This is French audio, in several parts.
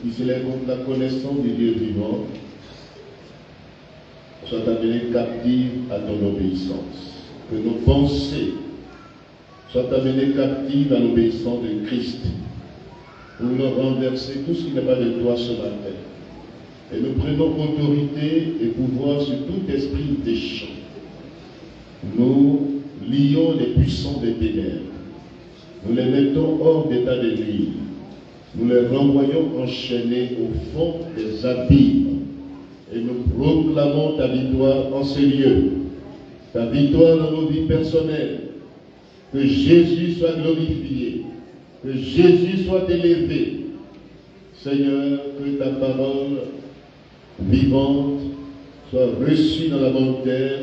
qui s'élèvent contre la connaissance du Dieu vivant soient amenées captives à ton obéissance. Que nos pensées soient amenées captives à l'obéissance de Christ. Pour nous renverser tout ce qui n'est pas de toi ce matin. Et nous prenons autorité et pouvoir sur tout esprit déchant. Nous lions les puissants des ténèbres. Nous les mettons hors d'état de nuire. Nous les renvoyons enchaînés au fond des abîmes. Et nous proclamons ta victoire en ces lieux. Ta victoire dans nos vies personnelles. Que Jésus soit glorifié. Que Jésus soit élevé. Seigneur, que ta parole vivante soit reçue dans la bonne terre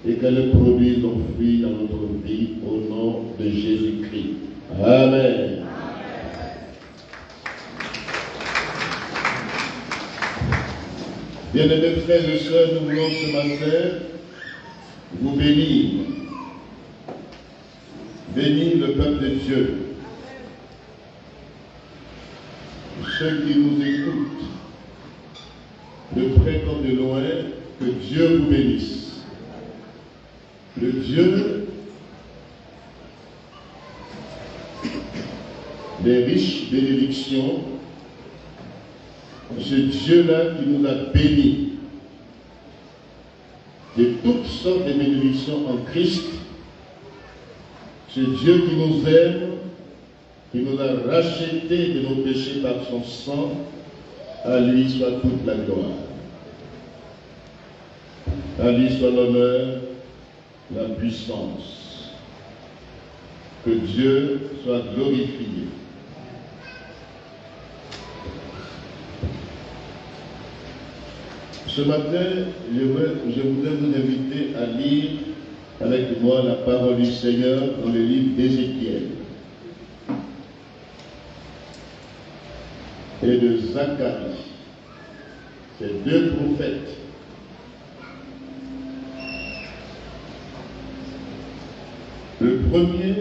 et qu'elle produise son fruit dans notre vie au nom de Jésus-Christ. Amen. Bien-aimés frères et sœurs, nous voulons ce matin vous bénir. Bénir le peuple de Dieu. Ceux qui nous écoutent, de près comme de loin, que Dieu vous bénisse. Le Dieu des riches bénédictions, ce Dieu-là qui nous a bénis de toutes sortes de bénédictions en Christ, ce Dieu qui nous aime, qui nous a rachetés de nos péchés par son sang, à lui soit toute la gloire. À lui soit l'honneur, la puissance. Que Dieu soit glorifié. Ce matin, je voudrais vous inviter à lire avec moi la parole du Seigneur dans le livre d'Ézéchiel et de Zacharie. Ces deux prophètes. Le premier,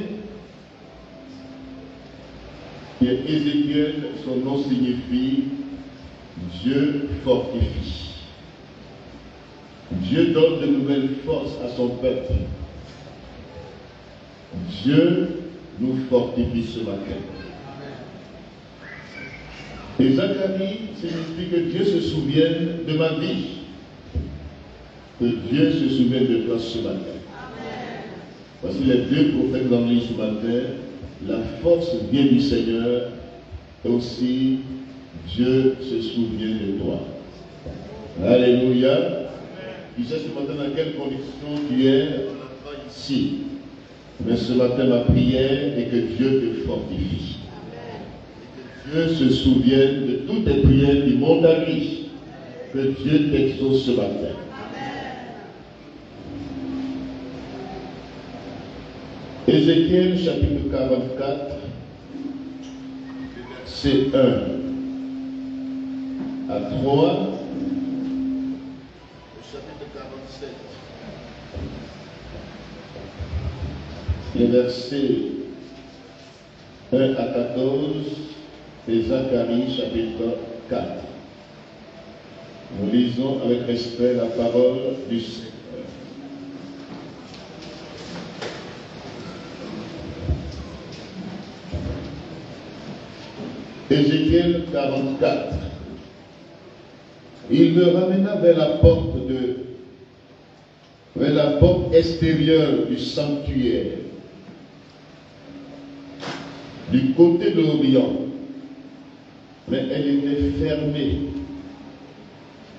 qui est Ézéchiel, son nom signifie Dieu fortifie. Dieu donne de nouvelles forces à son peuple. Dieu nous fortifie ce matin. Et Zacharie signifie que Dieu se souvienne de ma vie. Que Dieu se souvienne de toi ce matin. Voici les deux prophètes dans l'île ce matin. La force vient du Seigneur et aussi Dieu se souvient de toi. Alléluia. Tu sais ce matin dans quelles conditions tu es ici. Mais ce matin ma prière est que Dieu te fortifie. Dieu se souvienne de toutes les prières qui montent à lui. Que Dieu t'exauce ce matin. Ézéchiel chapitre 44, verset 1 à 3, chapitre 47, les versets 1 à 14, et Zacharie chapitre 4. Nous lisons avec respect la parole du Seigneur. Ézéchiel 44. Il me ramena vers la porte extérieure du sanctuaire, du côté de l'Orient, mais elle était fermée.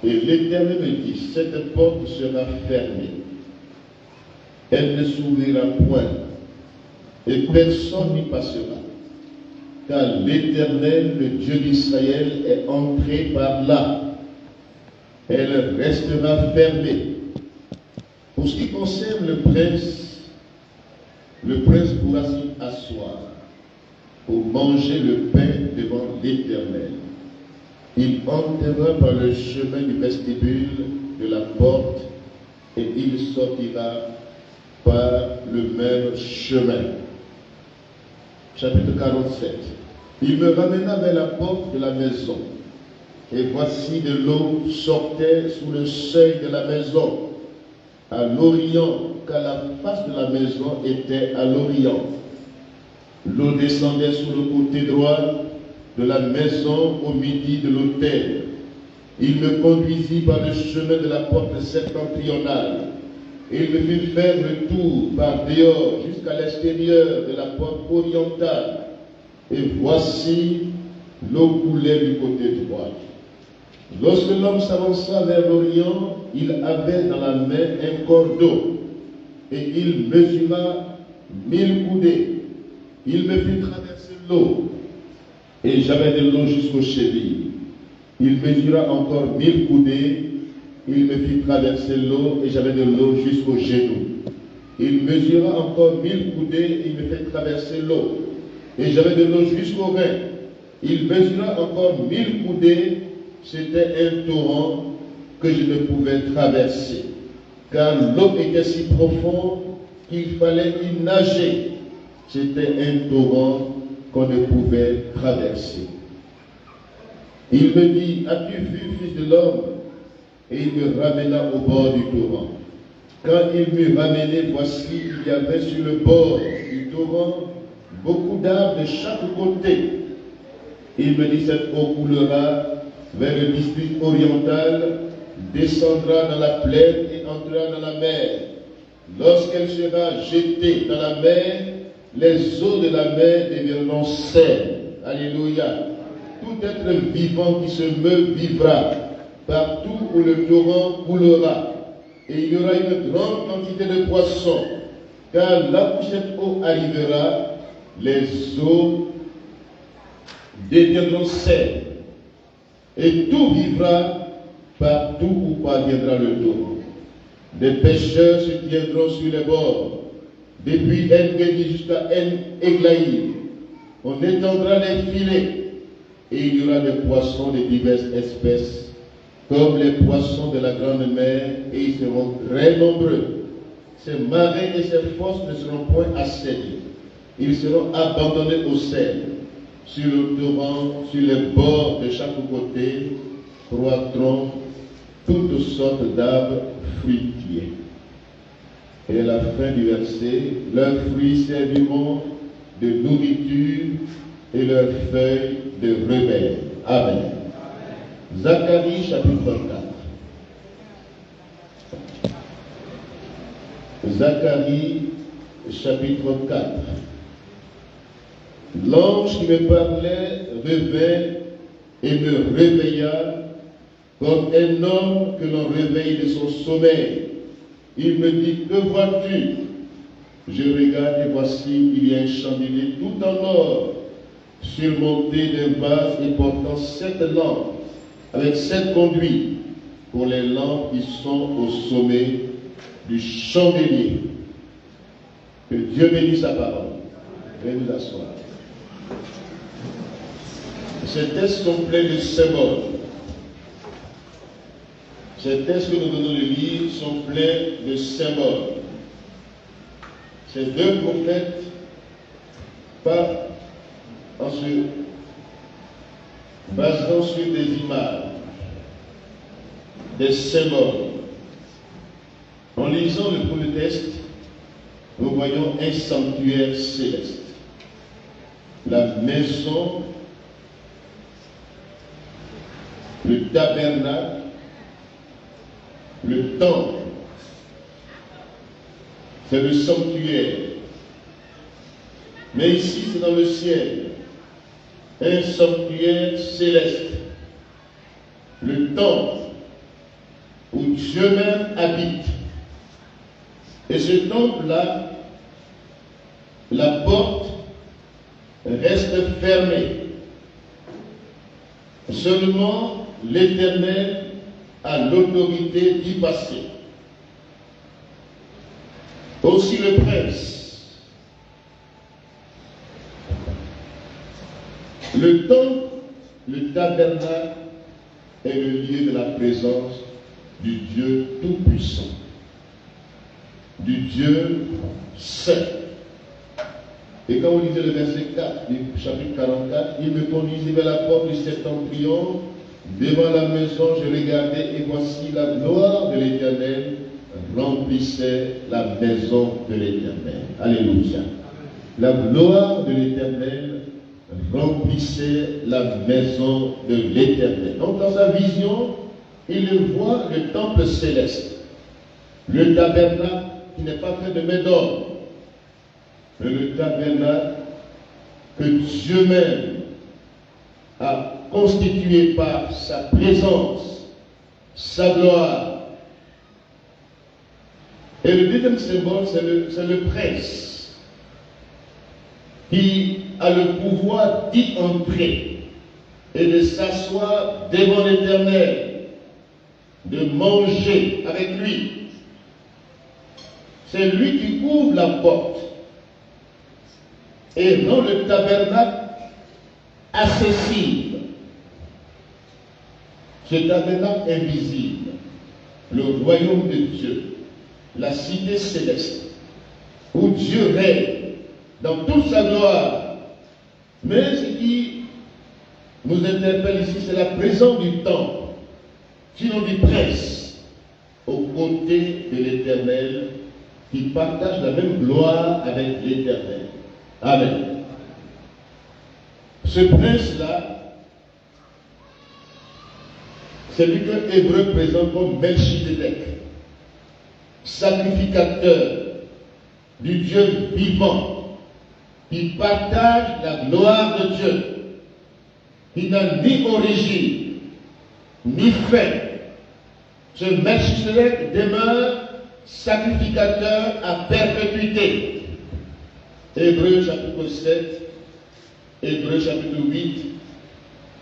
Et l'Éternel me dit, cette porte sera fermée. Elle ne s'ouvrira point, et personne n'y passera. Car l'Éternel, le Dieu d'Israël, est entré par là. Elle restera fermée. Pour ce qui concerne le prince pourra s'y asseoir pour manger le pain devant l'Éternel. Il entrera par le chemin du vestibule de la porte et il sortira par le même chemin. Chapitre 47. Il me ramena vers la porte de la maison Et voici de l'eau sortait sous le seuil de la maison, à l'orient, car la face de la maison était à l'orient. L'eau descendait sur le côté droit de la maison au midi de l'autel. Il me conduisit par le chemin de la porte septentrionale. Il me fit faire le tour par dehors jusqu'à l'extérieur de la porte orientale. Et voici, l'eau coulait du côté droit. Lorsque l'homme s'avança vers l'Orient, il avait dans la main un cordeau, et il mesura 1000 coudées. Il me fit traverser l'eau, et j'avais de l'eau jusqu'aux chevilles. Il mesura encore 1000 coudées, il me fit traverser l'eau, et j'avais de l'eau jusqu'aux genoux. Il mesura encore 1000 coudées, et il me fit traverser l'eau, et j'avais de l'eau jusqu'aux reins. Il mesura encore 1000 coudées, c'était un torrent que je ne pouvais traverser, car l'eau était si profonde qu'il fallait y nager. C'était un torrent qu'on ne pouvait traverser. Il me dit, as-tu vu, fils de l'homme? Et il me ramena au bord du torrent. Quand il m'eut ramené, voici, il y avait sur le bord du torrent beaucoup d'arbres de chaque côté. Il me dit, cette eau coulera vers le district oriental, descendra dans la plaine et entrera dans la mer. Lorsqu'elle sera jetée dans la mer, les eaux de la mer deviendront saines. Alléluia. Tout être vivant qui se meut vivra, partout où le torrent coulera. Et il y aura une grande quantité de poissons, car là où cette eau arrivera, les eaux deviendront saines. Et tout vivra partout où parviendra le torrent. Des pêcheurs se tiendront sur les bords, depuis En-Gedi jusqu'à En-Eglaïm. On étendra les filets, et il y aura des poissons de diverses espèces, comme les poissons de la grande mer, et ils seront très nombreux. Ces marais et ces fosses ne seront point assainis. Ils seront abandonnés au sel. Sur le torrent, sur les bords de chaque côté, croîtront toutes sortes d'arbres fruitiers. Et à la fin du verset, leurs fruits serviront de nourriture et leurs feuilles de remède. Amen. Zacharie chapitre 4. Zacharie chapitre 4. L'ange qui me parlait revint et me réveilla comme un homme que l'on réveille de son sommeil. Il me dit, que vois-tu? Je regarde et voici, il y a un chandelier tout en or, surmonté d'un vase et portant 7 lampes, avec 7 conduits pour les lampes qui sont au sommet du chandelier. Que Dieu bénisse sa parole. Veuillez nous asseoir. Ces textes sont pleins de symboles. Ces textes que nous venons de lire sont pleins de symboles. Ces deux prophètes parlent en se basant sur des images, des symboles. En lisant le premier texte, nous voyons un sanctuaire céleste. La maison, le tabernacle, le temple, c'est le sanctuaire. Mais ici, c'est dans le ciel, un sanctuaire céleste, le temple où Dieu même habite. Et ce temple-là, la porte reste fermée. Seulement l'Éternel a l'autorité d'y passer. Aussi le prince. Le temple, le tabernacle est le lieu de la présence du Dieu Tout-Puissant, du Dieu Saint. Et quand vous lisez le verset 4 du chapitre 44, il me conduisit vers la porte du septentrion, Devant la maison, je regardais et voici la gloire de l'Éternel remplissait la maison de l'Éternel. Alléluia. La gloire de l'Éternel remplissait la maison de l'Éternel. Donc dans sa vision, il voit le temple céleste, le tabernacle qui n'est pas fait de main d'homme, mais le tabernacle que Dieu même a constitué par sa présence, sa gloire. Et le deuxième symbole, c'est le prince qui a le pouvoir d'y entrer et de s'asseoir devant l'Éternel, de manger avec lui. C'est lui qui ouvre la porte et rend le tabernacle accessible. Ce tabernacle invisible, le royaume de Dieu, la cité céleste, où Dieu règne dans toute sa gloire. Mais ce qui nous interpelle ici, c'est la présence du temple, sinon du prince, aux côtés de l'Éternel, qui partage la même gloire avec l'Éternel. Amen. Ce prince-là, c'est lui que Hébreu présente comme Melchizedek, sacrificateur du Dieu vivant, qui partage la gloire de Dieu, qui n'a ni origine, ni fin. Ce Melchizedek demeure sacrificateur à perpétuité. Hébreu chapitre 7, Hébreu chapitre 8,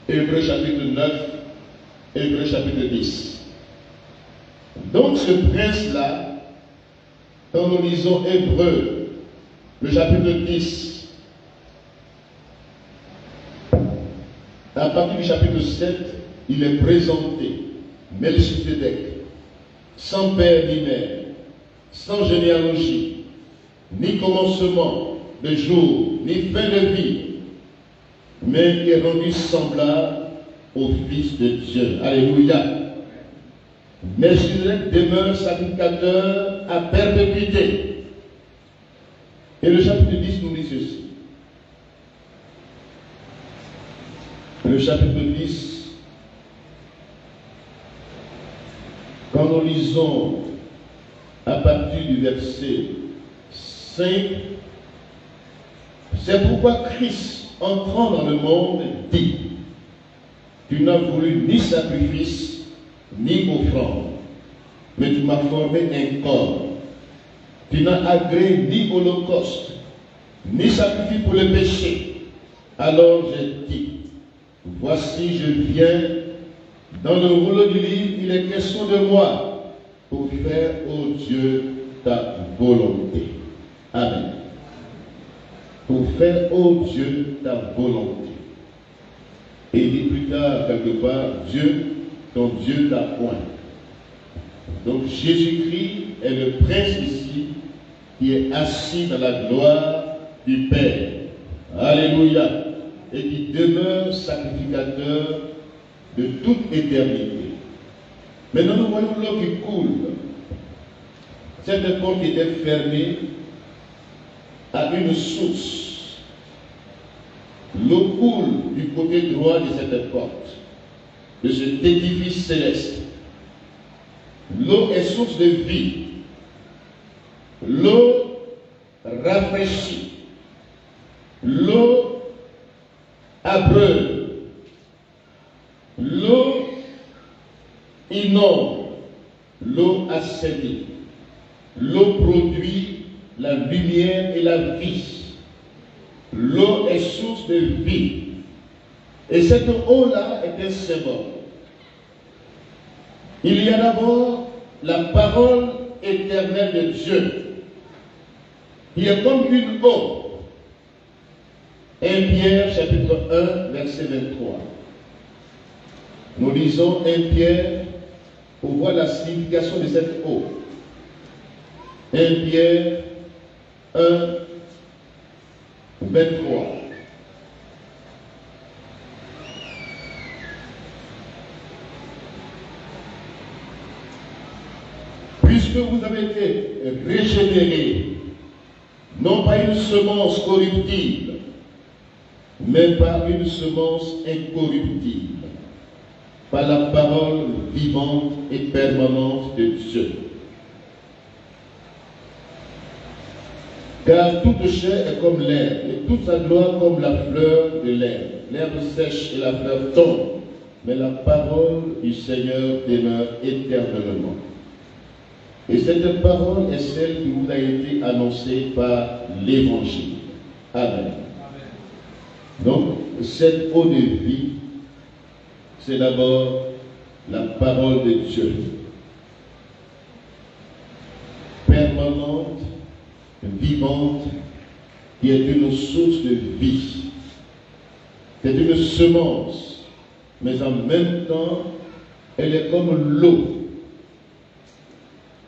Hébreu chapitre 9, Hébreu chapitre 10. Donc ce prince-là, quand nous lisons Hébreu, le chapitre 10, à partir du chapitre 7, il est présenté, Melchizedek, sans père ni mère, sans généalogie, ni commencement de jour, ni fin de vie, mais qui est rendu semblable au Fils de Dieu. Alléluia. Melchizedek demeure sacrificateur à perpétuité. Et le chapitre 10 nous dit ceci. Le chapitre 10, quand nous lisons à partir du verset 5, c'est pourquoi Christ, entrant dans le monde, dit: tu n'as voulu ni sacrifice, ni offrande, mais tu m'as formé un corps. Tu n'as agréé ni holocauste, ni sacrifice pour le péché. Alors j'ai dit: voici, je viens. Dans le rouleau du livre, il est question de moi pour faire, ô Dieu, ta volonté. Amen. Pour faire, ô Dieu, ta volonté. Et il dit plus tard, quelque part, Dieu, ton Dieu t'a point. Donc Jésus-Christ est le prince ici, qui est assis dans la gloire du Père. Alléluia. Et qui demeure sacrificateur de toute éternité. Maintenant, nous voyons l'eau qui coule. Cette porte qui était fermée à une source. L'eau coule du côté droit de cette porte, de cet édifice céleste. L'eau est source de vie. L'eau rafraîchit. L'eau abreuve. L'eau inonde. L'eau assainit. L'eau produit la lumière et la vie. L'eau est source de vie. Et cette eau-là est un symbole. Il y a d'abord la parole éternelle de Dieu, qui est comme une eau. 1 Pierre chapitre 1, verset 23. Nous lisons 1 Pierre pour voir la signification de cette eau. 1 Pierre 1, 23. puisque vous avez été régénérés, non pas une semence corruptible, mais par une semence incorruptible, par la parole vivante et permanente de Dieu. Car toute chair est comme l'herbe, et toute sa gloire comme la fleur de l'herbe. L'herbe sèche et la fleur tombe, mais la parole du Seigneur demeure éternellement. Et cette parole est celle qui vous a été annoncée par l'Évangile. Amen. Donc, cette eau de vie, c'est d'abord la parole de Dieu. Permanente, vivante, qui est une source de vie. C'est une semence, mais en même temps, elle est comme l'eau.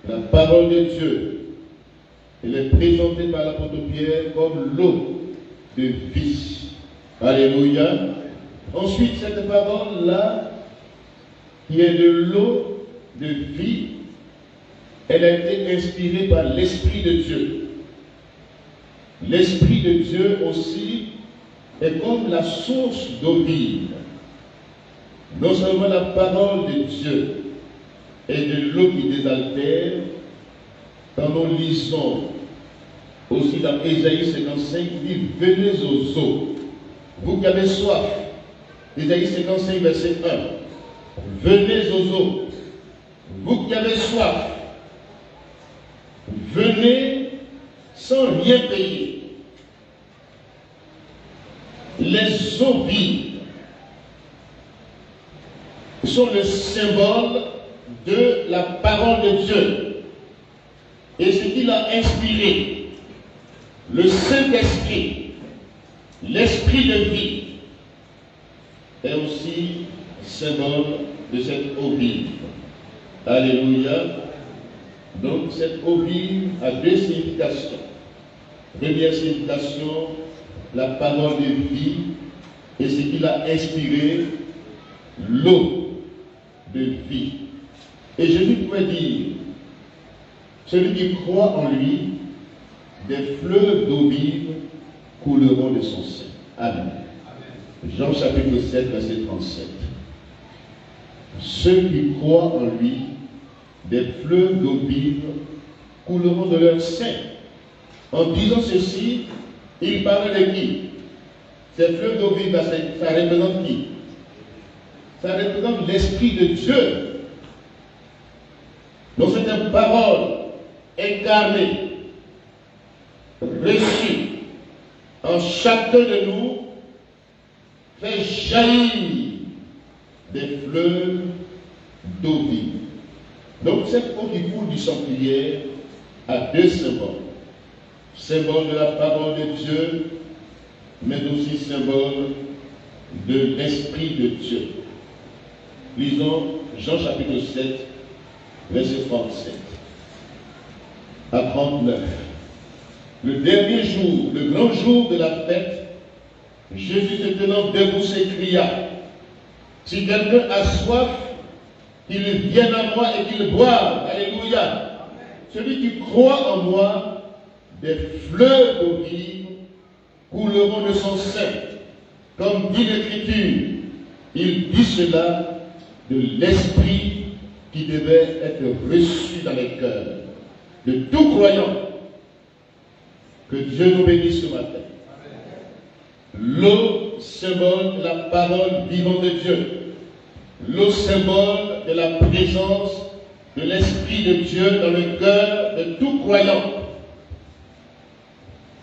La parole de Dieu, elle est présentée par l'apôtre Pierre comme l'eau de vie. Alléluia. Ensuite, cette parole-là, qui est de l'eau de vie, elle a été inspirée par l'Esprit de Dieu. L'Esprit de Dieu aussi est comme la source d'eau vive. Non seulement la parole de Dieu est de l'eau qui désaltère, quand nous lisons aussi dans Ésaïe 55, il dit « Venez aux eaux, vous qui avez soif ». Ésaïe 55, verset 1. « Venez aux eaux, vous qui avez soif, venez sans rien payer. » Les eaux vives sont le symbole de la parole de Dieu et ce qu'il a inspiré, le Saint-Esprit, l'Esprit de vie, est aussi symbole de cette eau vive. Alléluia. Donc cette eau vive a deux significations. Première signification, la parole de vie et ce qu'il a inspiré, l'eau de vie. Et Jésus pouvait dire, celui qui croit en lui, des fleuves d'eau vive couleront de son sein. Amen. Jean chapitre 7, verset 37. Ceux qui croient en lui, des fleuves d'eau vive couleront de leur sein. En disant ceci, il parle de qui? Ces fleuves d'eau vive, ça représente qui? Ça représente l'Esprit de Dieu. Donc c'est une parole incarnée, reçue en chacun de nous, fait jaillir des fleuves d'eau vive. Donc cette eau qui coule du sanctuaire a deux symboles. Symbole de la parole de Dieu, mais aussi symbole de l'Esprit de Dieu. Lisons Jean chapitre 7, verset 37 à 39. Le dernier jour, le grand jour de la fête, Jésus se tenant debout s'écria, si quelqu'un a soif, qu'il vienne à moi et qu'il boive. Alléluia. Celui qui croit en moi, des fleuves d'eau vive couleront de son sein. Comme dit l'Écriture, il dit cela de l'Esprit qui devait être reçu dans les cœurs de tout croyant. Que Dieu nous bénisse ce matin. L'eau, symbole de la parole vivante de Dieu. L'eau, symbole de la présence de l'Esprit de Dieu dans le cœur de tout croyant.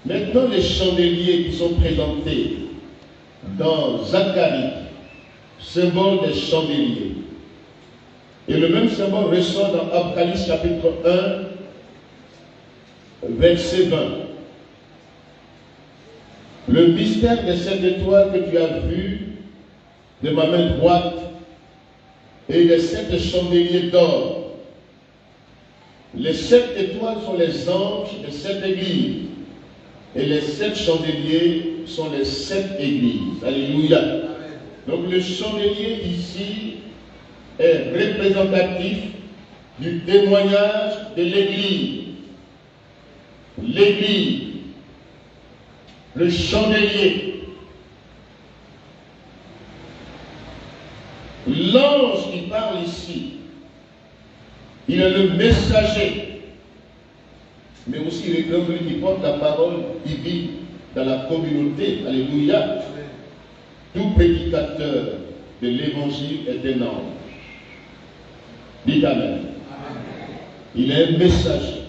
Maintenant, les chandeliers qui sont présentés dans Zacharie, symbole des chandeliers. Et le même symbole ressort dans Apocalypse chapitre 1, verset 20. Le mystère des 7 étoiles que tu as vu de ma main droite et les 7 chandeliers d'or. Les 7 étoiles sont les anges des 7 églises. Et les 7 chandeliers sont les 7 églises. Alléluia. Donc le chandelier ici est représentatif du témoignage de l'Église. L'Église, le chandelier, l'ange qui parle ici, il est le messager, mais aussi il est comme lui qui porte la parole divine dans la communauté. Alléluia. Tout prédicateur de l'évangile est un ange. Dites Amen. Il est un messager.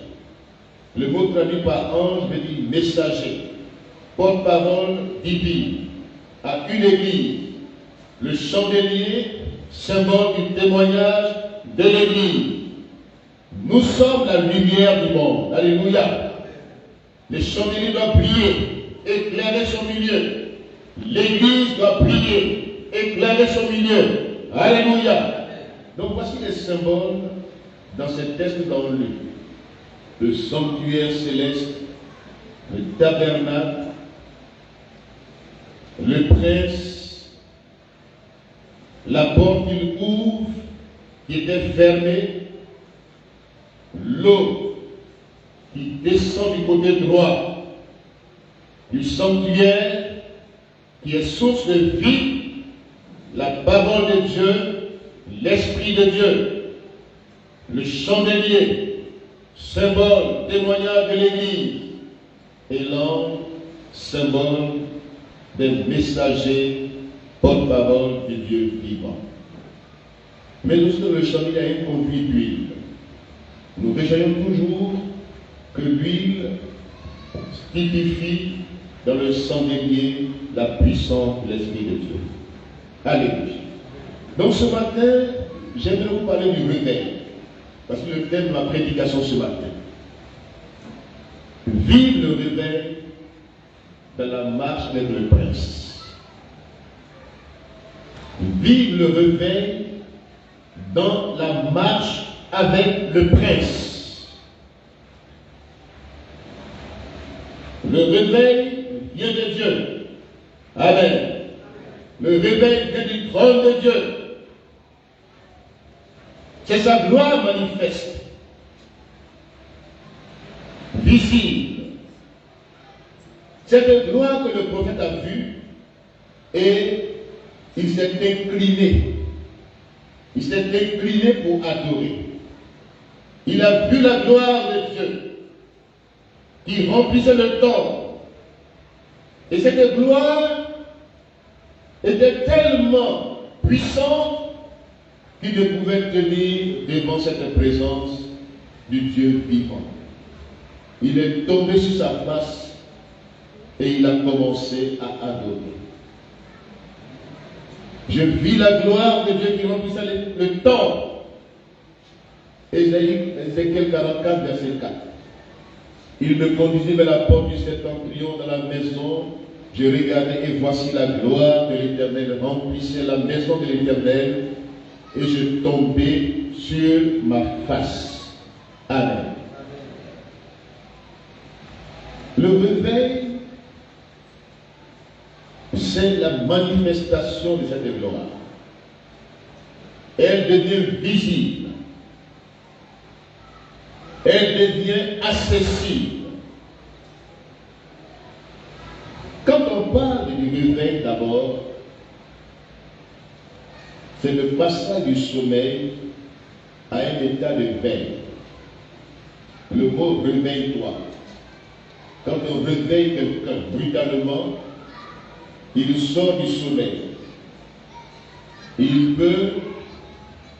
Le mot traduit par ange veut dire messager, porte-parole divine, à une église. Le chandelier, symbole du témoignage de l'église. Nous sommes la lumière du monde. Alléluia. Le chandelier doit briller, éclairer son milieu. L'église doit briller, éclairer son milieu. Alléluia. Donc voici les symboles dans ce texte dans le livre. Le sanctuaire céleste, le tabernacle, le prince, la porte qu'il ouvre qui était fermée, l'eau qui descend du côté droit du sanctuaire qui est source de vie, la parole de Dieu, l'Esprit de Dieu, le chandelier, symbole, témoignage de l'Église, et l'ange, symbole des messagers, porte-parole de Dieu vivant. Mais nous sommes le chandelier a un conduit d'huile. Nous rejoignons toujours que l'huile typifie dans le chandelier la puissance de l'Esprit de Dieu. Alléluia. Donc ce matin, j'aimerais vous parler du réveil. Parce que le thème de ma prédication ce matin. Vive le réveil dans la marche avec le prince. Vive le réveil dans la marche avec le prince. Le réveil vient de Dieu. Amen. Le réveil vient du trône de Dieu. C'est sa gloire manifeste, visible. Cette gloire que le prophète a vue et il s'est incliné. Il s'est incliné pour adorer. Il a vu la gloire de Dieu qui remplissait le temple. Et cette gloire était tellement puissante qu'il ne pouvait tenir devant cette présence du Dieu vivant. Il est tombé sur sa face et il a commencé à adorer. Je vis la gloire de Dieu qui remplissait le temple. Ézéchiel 44, verset 4. Il me conduisit vers la porte du septentrion dans la maison. Je regardais et voici la gloire de l'Éternel remplissait la maison de l'Éternel. Et je tombais sur ma face. Amen. Le réveil, c'est la manifestation de cette gloire. Elle devient visible. Elle devient accessible. Quand on parle du réveil d'abord, c'est le passage du sommeil à un état de veille. Le mot réveille-toi. Quand on réveille quelqu'un brutalement, il sort du sommeil. Il peut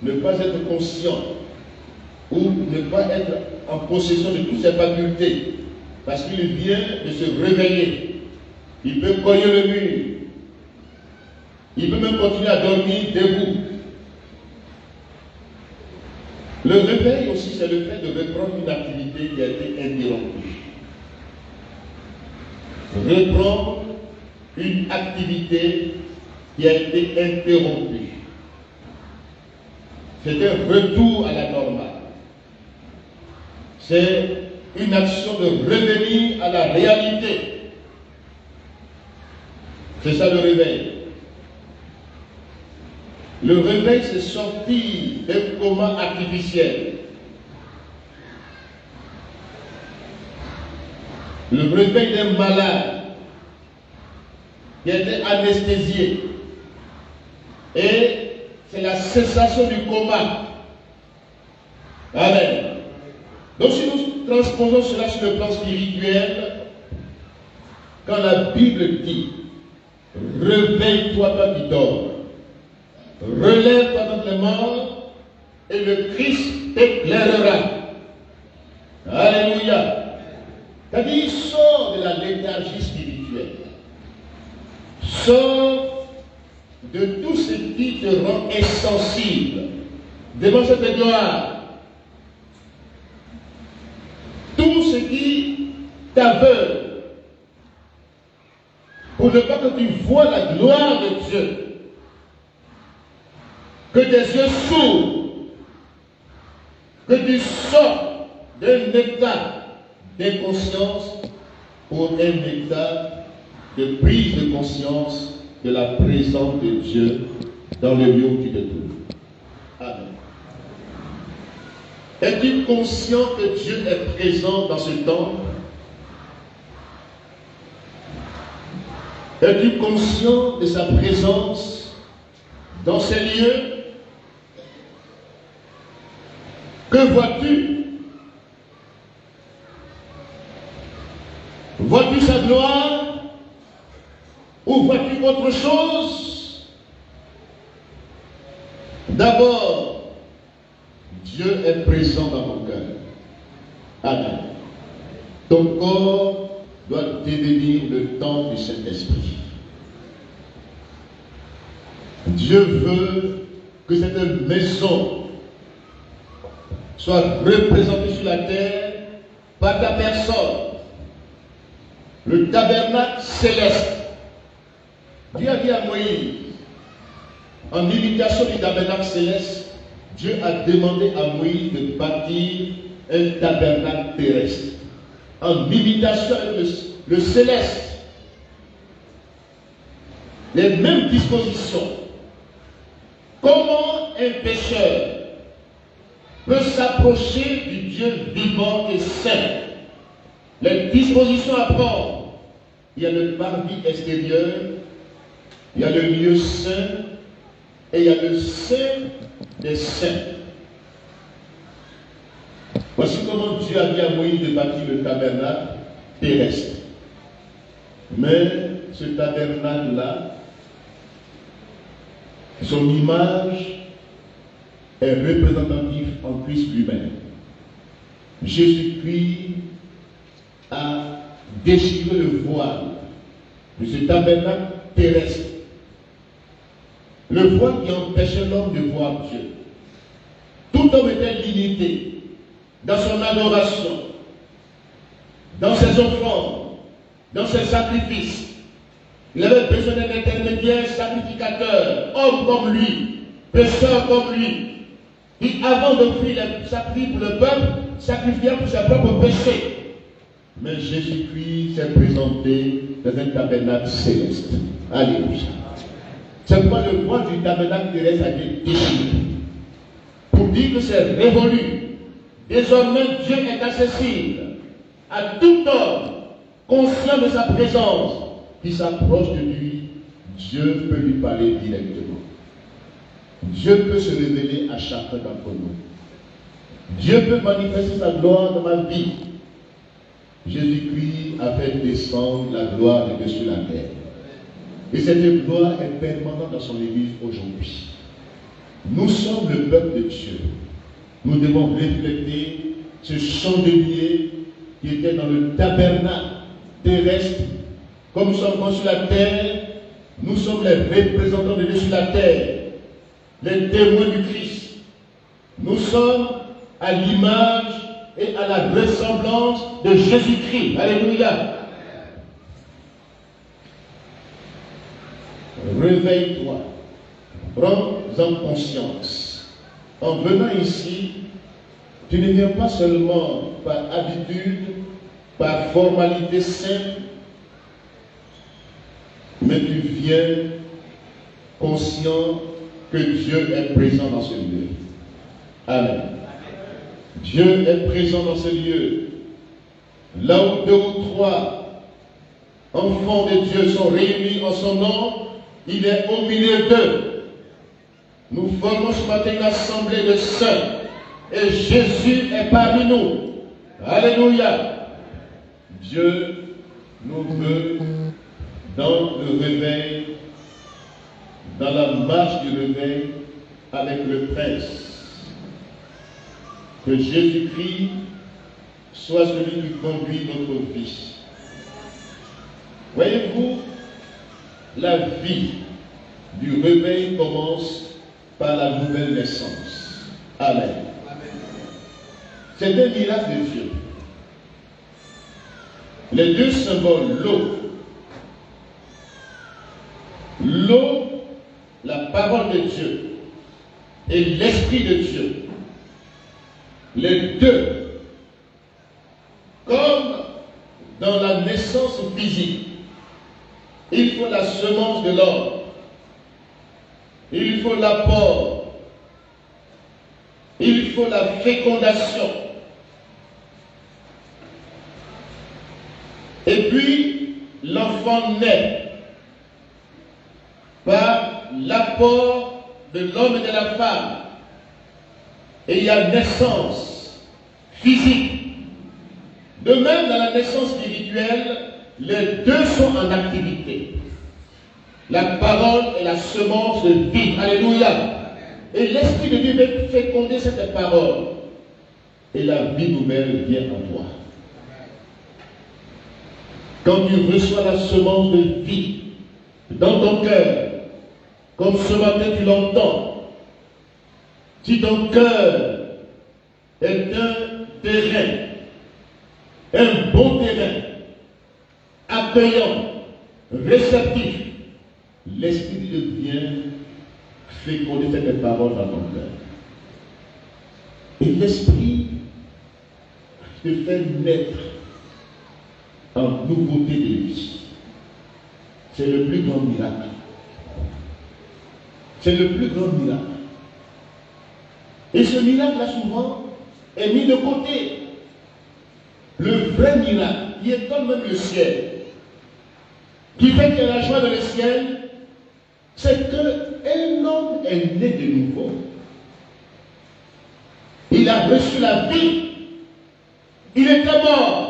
ne pas être conscient ou ne pas être en possession de toutes ses facultés parce qu'il vient de se réveiller. Il peut cogner le mur. Il peut même continuer à dormir debout. Le réveil aussi, c'est le fait de reprendre une activité qui a été interrompue. Reprendre une activité qui a été interrompue. C'est un retour à la normale. C'est une action de revenir à la réalité. C'est ça le réveil. Le réveil, c'est sortir d'un coma artificiel. le réveil d'un malade qui était anesthésié. Et c'est la cessation du coma. Amen. Donc si nous transposons cela sur le plan spirituel, quand la Bible dit « Réveille-toi, toi qui dors, relève-toi d'entre les morts, et le Christ t'éclairera. » Alléluia. C'est-à-dire, sors de la léthargie spirituelle. Sors de tout ce qui te rend insensible devant cette gloire. Tout ce qui t'aveugle pour ne pas que tu vois la gloire de Dieu. Que tes yeux s'ouvrent, que tu sortes d'un état d'inconscience pour un état de prise de conscience de la présence de Dieu dans le lieu où tu te trouves. Amen. Es-tu conscient que Dieu est présent dans ce temple? Es-tu conscient de sa présence dans ces lieux? Que vois-tu? Vois-tu sa gloire? Ou vois-tu autre chose? D'abord, Dieu est présent dans mon cœur. Amen. Ton corps doit devenir le temple du Saint-Esprit. Dieu veut que cette maison soit représentée sur la terre par ta personne. Le tabernacle céleste. Dieu a dit à Moïse, en imitation du tabernacle céleste, Dieu a demandé à Moïse de bâtir un tabernacle terrestre. En imitation avec le céleste. Les mêmes dispositions. Comment un pécheur peut s'approcher du Dieu vivant et saint? Les dispositions à prendre. Il y a le parvis extérieur, il y a le lieu saint, et il y a le saint des saints. Voici comment Dieu a dit à Moïse de bâtir le tabernacle terrestre. Mais ce tabernacle-là, son image est représentative en Christ lui-même. Jésus-Christ a déchiré le voile de ce tabernacle terrestre. Le voile qui empêchait l'homme de voir Dieu. Tout homme était limité dans son adoration, dans ses offrandes, dans ses sacrifices. Il avait besoin d'un intermédiaire sacrificateur, homme comme lui, pécheur comme lui, qui avant d'offrir les sacrifices pour le peuple, sacrifiait pour ses propres péchés. Mais Jésus-Christ s'est présenté dans un tabernacle céleste. Alléluia. C'est pourquoi le voile du tabernacle terrestre a été déchiré. Pour dire que c'est révolu. Désormais, Dieu est accessible à tout homme conscient de sa présence qui s'approche de lui. Dieu peut lui parler directement. Dieu peut se révéler à chacun d'entre nous. Dieu peut manifester sa gloire dans ma vie. Jésus-Christ a fait descendre la gloire de Dieu sur la terre. Et cette gloire est permanente dans son Église aujourd'hui. Nous sommes le peuple de Dieu. Nous devons refléter ce chandelier qui était dans le tabernacle terrestre. Comme nous sommes sur la terre, nous sommes les représentants de Dieu sur la terre, les témoins du Christ. Nous sommes à l'image et à la ressemblance de Jésus-Christ. Alléluia. Réveille-toi. Prends-en conscience. En venant ici, tu ne viens pas seulement par habitude, par formalité simple, mais tu viens conscient que Dieu est présent dans ce lieu. Amen. Dieu est présent dans ce lieu. Là où deux ou trois enfants de Dieu sont réunis en son nom, il est au milieu d'eux. Nous formons ce matin une assemblée de saints. Et Jésus est parmi nous. Alléluia. Dieu nous veut dans le réveil, dans la marche du réveil avec le Prince. Que Jésus-Christ soit celui qui conduit notre vie. Voyez-vous, la vie du réveil commence par la nouvelle naissance. Amen. C'est un miracle de Dieu. Les deux symboles, l'eau, la parole de Dieu, et l'Esprit de Dieu, les deux, comme dans la naissance physique, il faut la semence de l'homme, il faut l'apport, il faut la fécondation. Et puis, l'enfant naît par l'apport de l'homme et de la femme. Et il y a naissance physique. De même, dans la naissance spirituelle, les deux sont en activité. La parole et la semence de vie. Alléluia. Et l'Esprit de Dieu veut féconder cette parole. Et la vie nouvelle vient en toi. Quand tu reçois la semence de vie dans ton cœur, comme ce matin tu l'entends, si ton cœur est un terrain, un bon terrain, accueillant, réceptif, l'Esprit de Dieu vient féconder cette parole dans ton cœur. Et l'Esprit te fait naître en nouveauté de vie. C'est le plus grand miracle. C'est le plus grand miracle. Et ce miracle-là, souvent, est mis de côté. Le vrai miracle, qui étonne même le ciel, qui fait qu'il y a la joie dans le ciel, c'est qu'un homme est né de nouveau. Il a reçu la vie. Il était mort.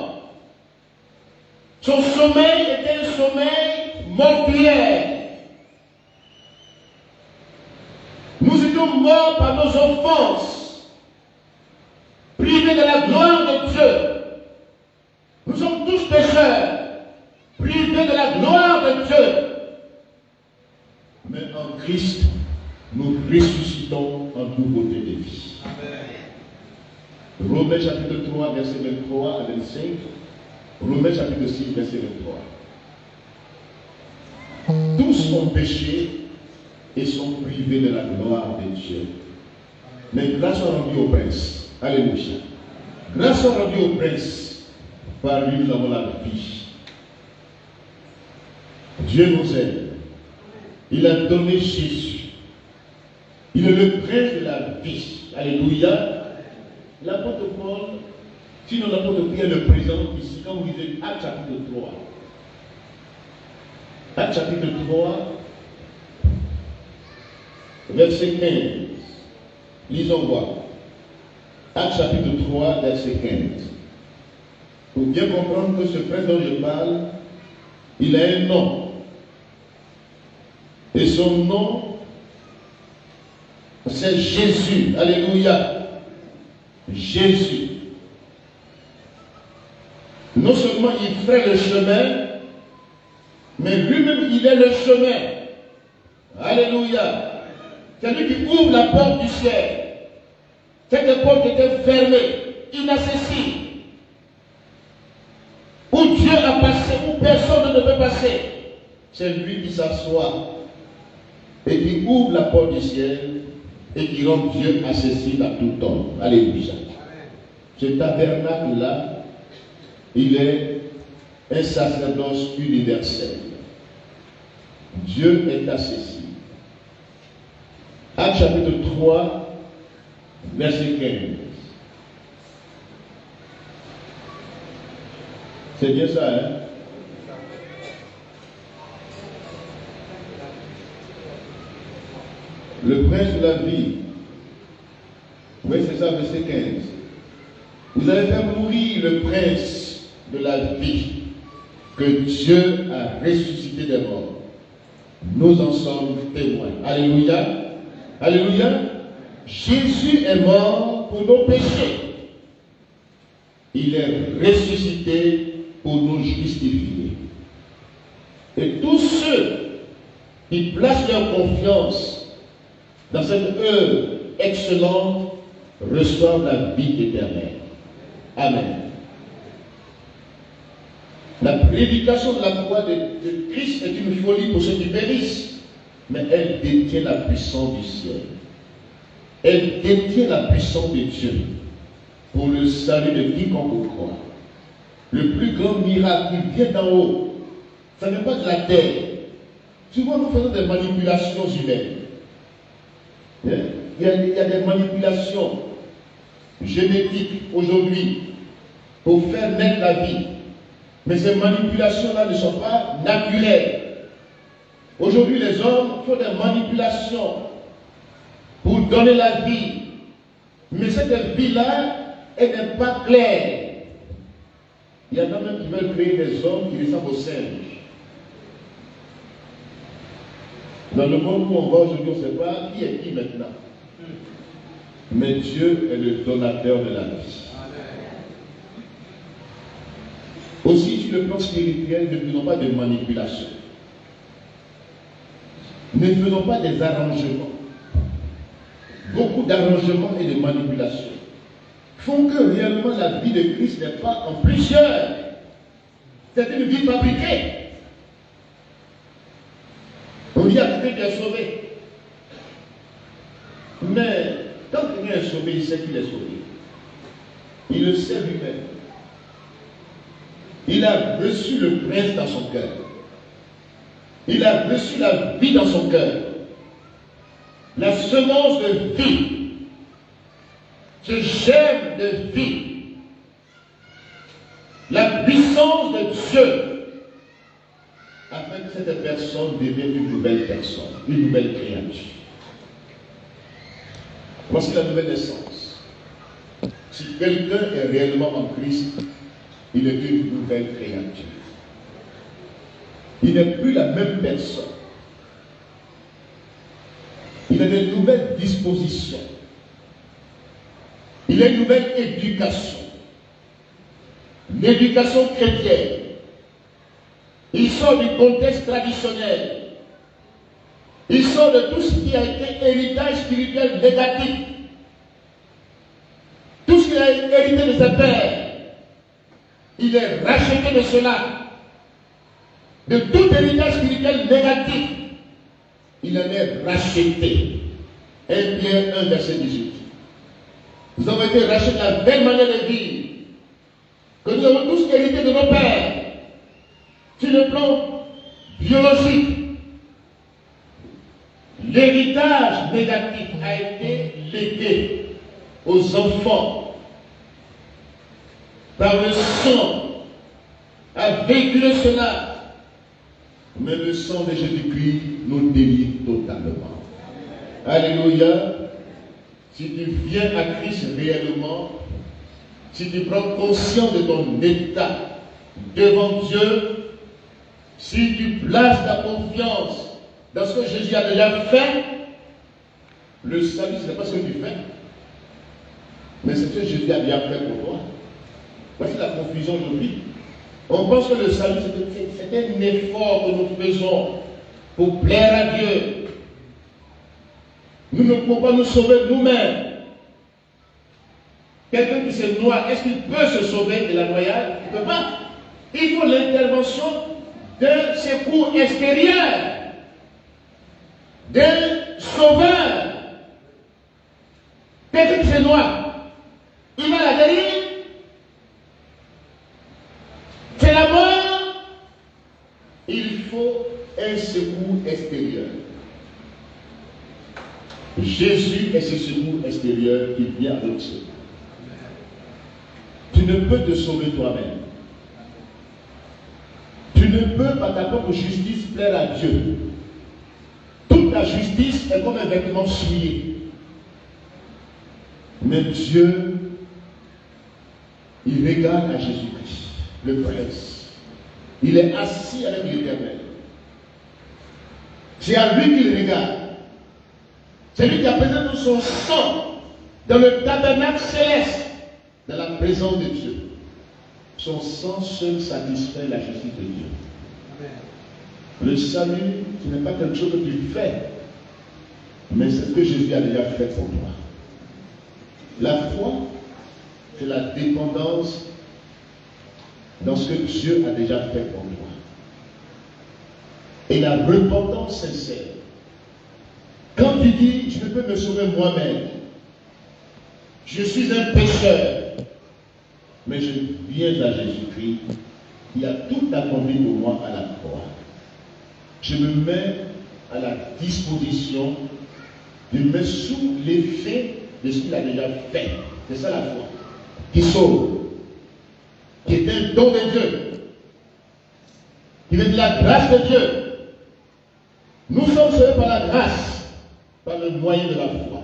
Son sommeil était un sommeil mortuaire. Nous étions morts par nos offenses, privés de la gloire de Dieu. Nous sommes tous pécheurs, privés de la gloire de Dieu. Mais en Christ, nous ressuscitons en nouveauté de vie. Amen. Romains chapitre 3, verset 23 à 25. Romains chapitre 6, verset 23. Tous ont péché et sont privés de la gloire de Dieu. Mais grâce soit rendue au Prince. Alléluia. Grâce soit rendue au Prince. Par lui, nous avons la vie. Dieu nous aime. Il a donné Jésus. Il est le Prince de la vie. Alléluia. L'apôtre Paul, sinon l'apôtre Pierre le présente ici, quand vous lisez Actes chapitre 3. Actes chapitre 3, verset 15. Lisons voir. Actes chapitre 3, verset 15. Pour bien comprendre que ce prince dont je parle, il a un nom. Et son nom, c'est Jésus. Alléluia. Jésus. Non seulement il ferait le chemin, mais lui-même il est le chemin. Alléluia. C'est lui qui ouvre la porte du ciel. Cette porte était fermée, inaccessible. Où Dieu a passé, où personne ne peut passer. C'est lui qui s'assoit et qui ouvre la porte du ciel et qui rend Dieu accessible à tout homme. Alléluia. Ce tabernacle-là, il est un sacerdoce universel. Dieu est accessible. Actes chapitre 3, verset 15. C'est bien ça, hein? Le prince de la vie. Oui, c'est ça, verset 15. Vous allez faire mourir le prince de la vie que Dieu a ressuscité des morts. Nous en sommes témoins. Alléluia. Alléluia. Jésus est mort pour nos péchés. Il est ressuscité pour nous justifier. Et tous ceux qui placent leur confiance dans cette œuvre excellente reçoivent la vie éternelle. Amen. La prédication de la croix de Christ est une folie pour ceux qui périssent, mais elle détient la puissance du ciel. Elle détient la puissance de Dieu pour le salut de quiconque croit. Le plus grand miracle qui vient d'en haut, ça n'est pas de la terre. Souvent nous faisons des manipulations humaines. Il y a des manipulations génétiques aujourd'hui pour faire naître la vie. Mais ces manipulations-là ne sont pas naturelles. Aujourd'hui, les hommes font des manipulations pour donner la vie. Mais cette vie-là, elle n'est pas claire. Il y en a même qui veulent créer des hommes qui ressemblent aux singes. Dans le monde où on va aujourd'hui, on ne sait pas qui est qui maintenant. Mais Dieu est le donateur de la vie. Aussi, sur le plan spirituel, ne faisons pas de manipulation. Ne faisons pas des arrangements. Beaucoup d'arrangements et de manipulations font que réellement la vie de Christ n'est pas en plusieurs. C'est une vie fabriquée. On dit à quelqu'un qui est sauvé. Mais quand quelqu'un est sauvé, il sait qu'il est sauvé. Il le sait lui-même. Il a reçu le prince dans son cœur. Il a reçu la vie dans son cœur. La semence de vie. Ce germe de vie. La puissance de Dieu. Afin que cette personne devienne une nouvelle personne. Une nouvelle créature. Voici la nouvelle naissance. Si quelqu'un est réellement en Christ, il est une nouvelle créature. Il n'est plus la même personne. Il a de nouvelles dispositions. Il a une nouvelle éducation. L'éducation chrétienne. Il sort du contexte traditionnel. Il sort de tout ce qui a été héritage spirituel négatif. Tout ce qu'il a hérité de ses pères. Il est racheté de cela. De tout héritage spirituel négatif. Il en est racheté. 1 Pierre 1, verset 18. Nous avons été rachetés de la belle manière de vivre. Que nous avons tous hérité de nos pères. Sur le plan biologique. L'héritage négatif a été légué aux enfants par le sang, a véhiculé cela. Mais le sang de Jésus-Christ nous délivre totalement. Alléluia. Si tu viens à Christ réellement, si tu prends conscience de ton état devant Dieu, si tu places ta confiance dans ce que Jésus a déjà fait, le salut, ce n'est pas ce que tu fais, mais c'est ce que Jésus a déjà fait pour toi. Voici la confusion aujourd'hui. On pense que le salut, c'est un effort que nous faisons pour plaire à Dieu. Nous ne pouvons pas nous sauver nous-mêmes. Quelqu'un qui se noie, est-ce qu'il peut se sauver de la noyade? Il ne peut pas. Il faut l'intervention d'un secours extérieur, d'un sauveur. Quelqu'un qui se noie, il va la guérir. C'est la mort. Il faut un secours extérieur. Jésus est ce secours extérieur qui vient à notre secours. Tu ne peux te sauver toi-même. ne peux, par ta propre justice, plaire à Dieu. Toute la justice est comme un vêtement souillé. Mais Dieu, il regarde à Jésus-Christ, le Prince. Il est assis avec l'Éternel. C'est à lui qu'il regarde. C'est lui qui a présenté son sang dans le tabernacle céleste, dans la présence de Dieu. Son sang seul satisfait la justice de Dieu. Amen. Le salut, ce n'est pas quelque chose que tu fais, mais c'est ce que Jésus a déjà fait pour toi. La foi, c'est la dépendance dans ce que Dieu a déjà fait pour toi. Et la repentance sincère. Quand tu dis, je ne peux me sauver moi-même, je suis un pécheur, mais je viens à Jésus-Christ, qui a tout accompli pour moi à la croix. Je me mets à la disposition, je me mets sous l'effet de ce qu'il a déjà fait. C'est ça la foi. Qui sauve, qui est un don de Dieu, qui vient de la grâce de Dieu. Nous sommes sauvés par la grâce, par le moyen de la foi.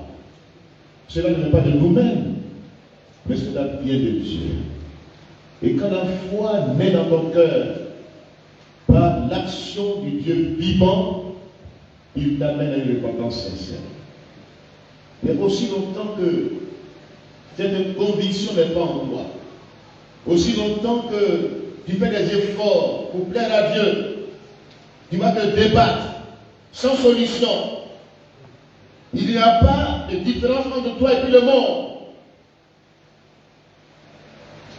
Cela ne vient pas de nous-mêmes, mais cela vient de Dieu. Et quand la foi naît dans ton cœur, par l'action du Dieu vivant, il t'amène à une repentance sincère. Mais aussi longtemps que cette conviction n'est pas en toi, aussi longtemps que tu fais des efforts pour plaire à Dieu, tu vas te débattre sans solution. Il n'y a pas de différence entre toi et puis le monde.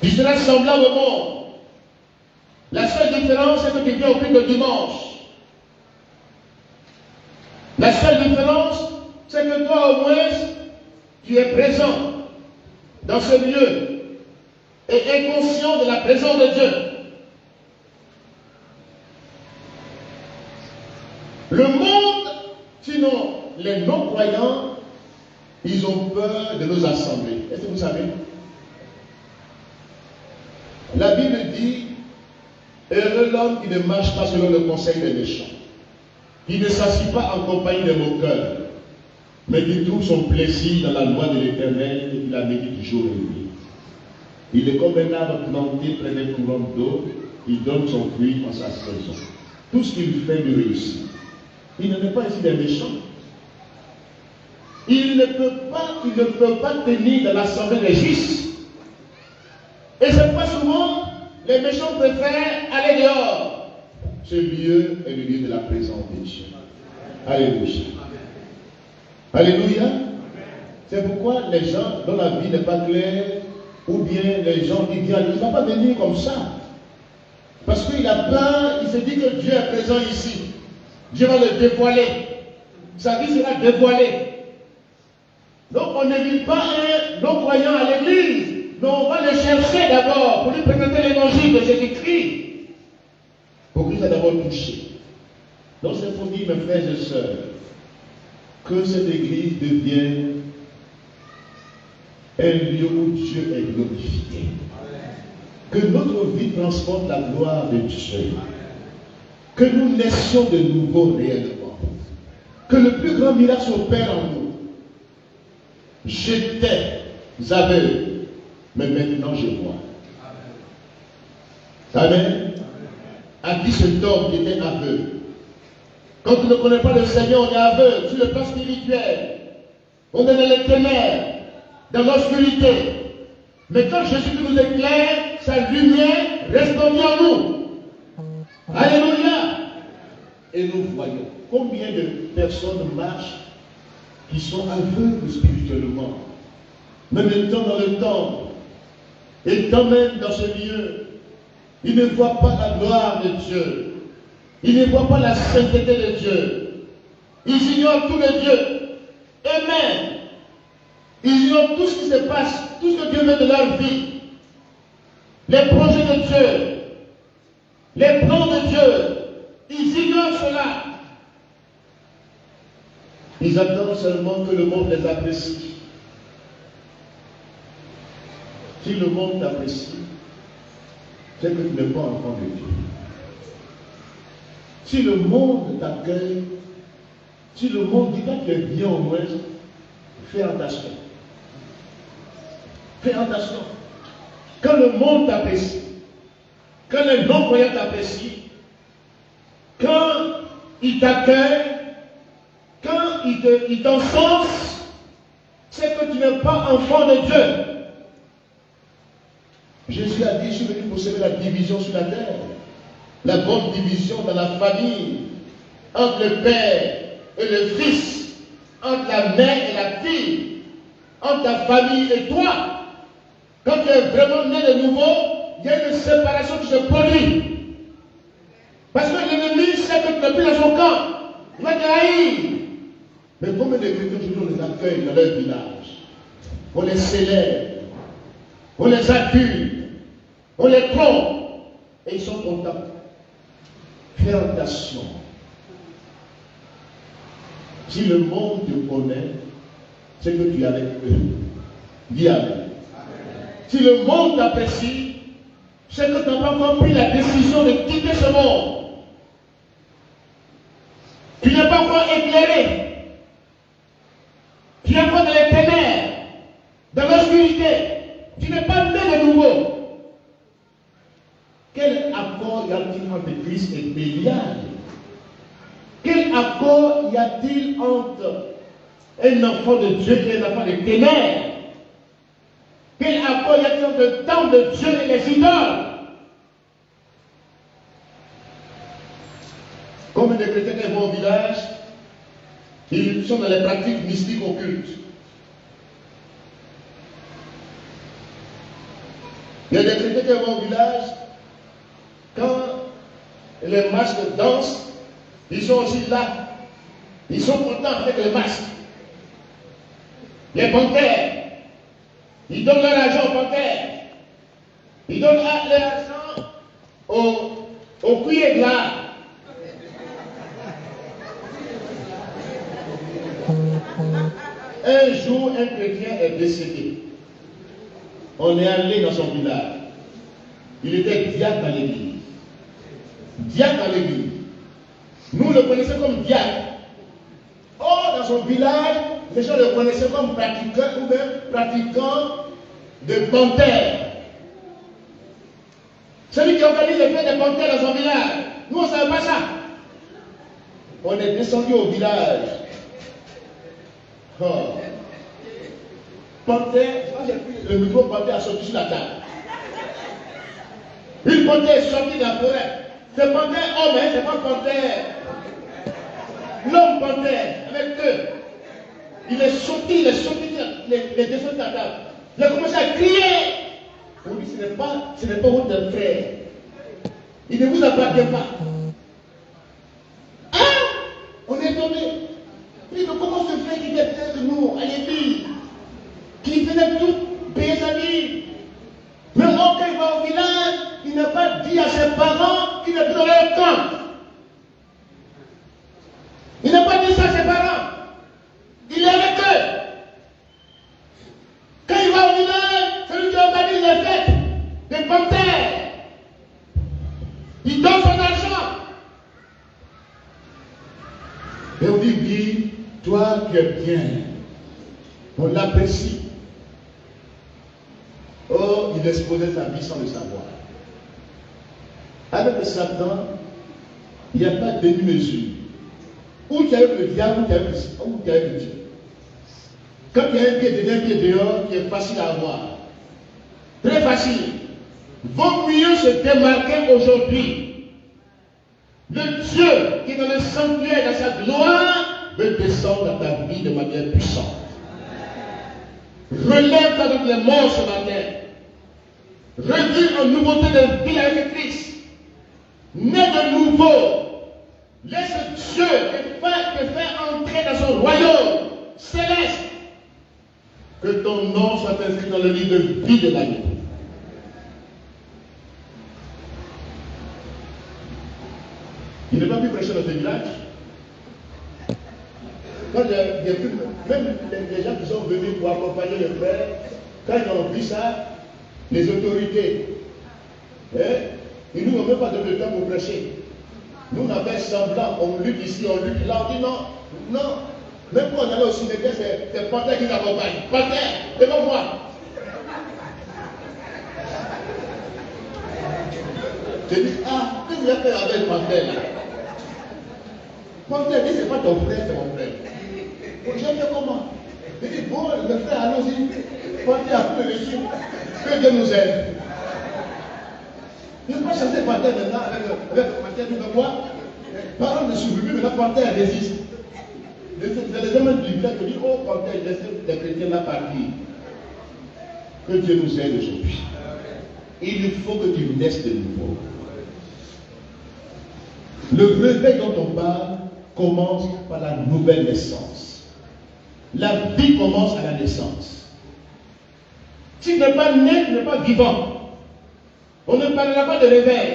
Tu seras semblable au monde. La seule différence, c'est que tu viens au culte le dimanche. La seule différence, c'est que toi, au moins, tu es présent dans ce lieu et es conscient de la présence de Dieu. Le monde, sinon les non-croyants, ils ont peur de nos assemblées. Est-ce que vous savez? La Bible dit, heureux l'homme qui ne marche pas selon le conseil des méchants, qui ne s'assied pas en compagnie des moqueurs, mais qui trouve son plaisir dans la loi de l'Éternel et qui la médite jour et nuit. Il est comme un arbre planté près d'un courant d'eau, il donne son fruit en sa saison. Tout ce qu'il fait lui réussit. Il ne est pas ici des méchants. Il ne peut pas tenir dans l'assemblée des justes. Et c'est pas souvent les méchants préfèrent aller dehors. Ce lieu est le lieu de la présence de Dieu. Alléluia. Alléluia. C'est pourquoi les gens dont la vie n'est pas claire, ou bien les gens qui disent, il ne va pas venir comme ça. Parce qu'il a peur, il se dit que Dieu est présent ici. Dieu va le dévoiler. Sa vie sera dévoilée. Donc on n'invite pas un non-croyant à l'église. Mais on va le chercher d'abord pour lui présenter l'évangile de Jésus-Christ. Pour qu'il soit d'abord touché. Donc c'est pour dire, mes frères et sœurs, que cette église devienne un lieu où Dieu est glorifié. Que notre vie transporte la gloire de Dieu. Que nous naissions de nouveau réellement. Que le plus grand miracle s'opère en nous. J'étais aveugle, mais maintenant je vois. Amen. A dit cet homme qui était aveugle. Quand tu ne connais pas le Seigneur, on est aveugle sur le plan spirituel. On est dans les ténèbres, dans l'obscurité. Mais quand Jésus nous éclaire, sa lumière resplendit en nous. Alléluia. Et nous voyons combien de personnes marchent qui sont aveugles spirituellement. Même étant dans le temple, et quand même dans ce lieu, ils ne voient pas la gloire de Dieu. Ils ne voient pas la sainteté de Dieu. Ils ignorent tout de Dieu. Eux-mêmes, ils ignorent tout ce qui se passe, tout ce que Dieu veut de leur vie. Les projets de Dieu, les plans de Dieu, ils ignorent cela. Ils attendent seulement que le monde les apprécie. Si le monde t'apprécie, c'est que tu n'es pas enfant de Dieu. Si le monde t'accueille, si le monde dit que tu es bien au moins, fais attention. Fais attention. Quand le monde t'apprécie, quand les non-croyants t'apprécient, quand ils t'accueillent, quand ils t'encensent, c'est que tu n'es pas enfant de Dieu. Jésus a dit, je suis venu pour semer la division sur la terre. La bonne division dans la famille, entre le père et le fils, entre la mère et la fille, entre ta famille et toi. Quand tu es vraiment né de nouveau, il y a une séparation qui se produit. Parce que l'ennemi sait que tu n'es plus dans son camp. Il va te haïr. Mais combien de chrétiens aujourd'hui on les accueille dans leur village? On les célèbre, on les accuse, on les trompe, et ils sont contents. Fais attention. Si le monde te connaît, c'est que tu es avec eux. Dis amen. Si le monde t'apprécie, c'est que tu n'as pas encore pris la décision de quitter ce monde. Tu n'es pas encore éclairé. Tu es encore dans les ténèbres, dans l'obscurité. Tu n'es pas né de nouveau. Quel accord y a-t-il entre Christ et Bélial? Quel accord y a-t-il entre un enfant de Dieu et un enfant de ténèbres? Quel accord y a-t-il entre le temps de Dieu et les idoles? Comme des chrétiens qui vont au village, ils sont dans les pratiques mystiques occultes. Il y a des chrétiens qui vont au village, quand les masques dansent, ils sont aussi là. Ils sont contents avec les masques. Les panthères, ils donnent leur argent aux panthères. Ils donnent leur argent aux cuillers de l'art. Un jour, un chrétien est décédé. On est allé dans son village. Il était diacre dans l'église. Diacre dans l'église. Nous le connaissons comme diacre. Or, dans son village, les gens le connaissaient comme pratiquant ou même pratiquant de panthère. Celui qui organise les fêtes des panthères dans son village. Nous, on ne savait pas ça. On est descendu au village. Oh. Panthère, j'ai pris le micro, panthère a sorti sur la table. Une panthère est sortie de la forêt. C'est panthère homme, hein, c'est pas panthère. L'homme panthère, avec eux. Il est sorti les défauts de la table. Il a commencé à crier. On dit, ce n'est pas votre frère. Il ne vous appartient pas. Hein? On est tombé. Mais comment ce frère qui était près de nous, à l'église, qui faisait tout payer sa vie, même quand il va au village, il n'a pas dit à ses parents qu'il n'est plus dans leur camp. Il n'a pas dit ça à ses parents. Il est avec eux. Quand il va au village, celui qui organise les fêtes des panthères, il donne son argent. Et on dit, oui, toi tu es bien. On l'apprécie. Or, il exposait sa vie sans le savoir. Avec le Satan, il n'y a pas de demi-mesure. Ou tu as eu le diable, ou tu as eu le Dieu. Quand il y a un pied dedans, un pied dehors, qui est facile à avoir. Très facile. Vaut mieux se démarquer aujourd'hui. Le Dieu qui est dans le sanctuaire, dans sa gloire, veut descendre dans ta vie de manière puissante. Relève-toi de les morts ce matin. Revis en nouveauté de vie avec Christ. Né de nouveau. Laisse Dieu te faire entrer dans son royaume céleste. Que ton nom soit inscrit dans le livre de vie de l'année. Il n'est pas plus prêcher dans tes villages. Quand même les gens qui sont venus pour accompagner les frères, quand ils ont vu ça, les autorités, ils nous ont même pas donné le temps pour prêcher. Nous, on avait semblant, on lutte ici, on lutte là, on dit non, non. Même quand on allait au cimetière, c'est Panthère qui nous accompagne. Panthère, devant moi. Je dis, ah, qu'est-ce que vous avez fait avec Panthère là? Panthère dit, c'est pas ton frère, c'est mon frère. J'ai fait comment? Je dis, bon, le frère, allons-y. Panthère a pris le dessus. Que Dieu nous aide. Je ne peux pas chanter Panthère maintenant avec Panthère tout de moi. Parole de survie, mais la Panthère résiste. C'est les hommes du village qui disent, oh Panthère, laissez les chrétiens là partir. Que Dieu nous aide aujourd'hui. Il faut que tu naisses de nouveau. Le réveil dont on parle commence par la nouvelle naissance. La vie commence à la naissance. Si tu n'es pas né, tu n'es pas vivant. On ne parlera pas de réveil.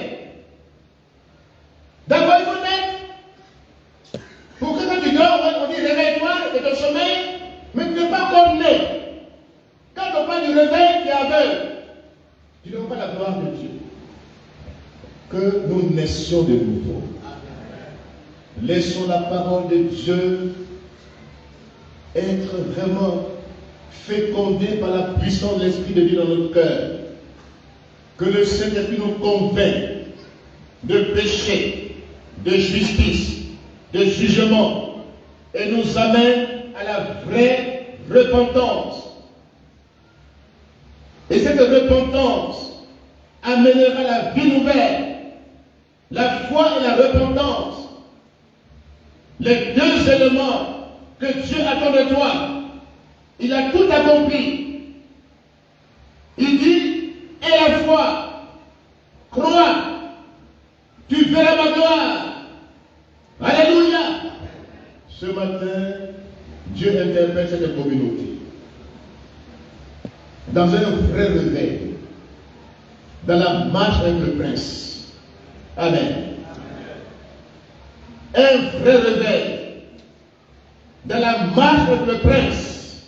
D'abord, il faut naître. Pour que quand tu dors, on dit réveille-toi de ton sommeil, mais tu n'es pas encore né. Quand on parle du réveil, tu es aveugle. Tu ne vois pas la gloire de Dieu. Que nous naissions de nouveau. Laissons la parole de Dieu être vraiment fécondée par la puissance de l'Esprit de Dieu dans notre cœur. Que le Saint-Esprit nous convainc de péché, de justice, de jugement et nous amène à la vraie repentance. Et cette repentance amènera la vie nouvelle, la foi et la repentance. Les deux éléments que Dieu attend de toi, il a tout accompli. Il dit, et la foi, crois, tu verras ma gloire. Alléluia. Ce matin, Dieu interpelle cette communauté dans un vrai réveil, dans la marche avec le prince. Amen. Un vrai réveil dans la marche avec le prince.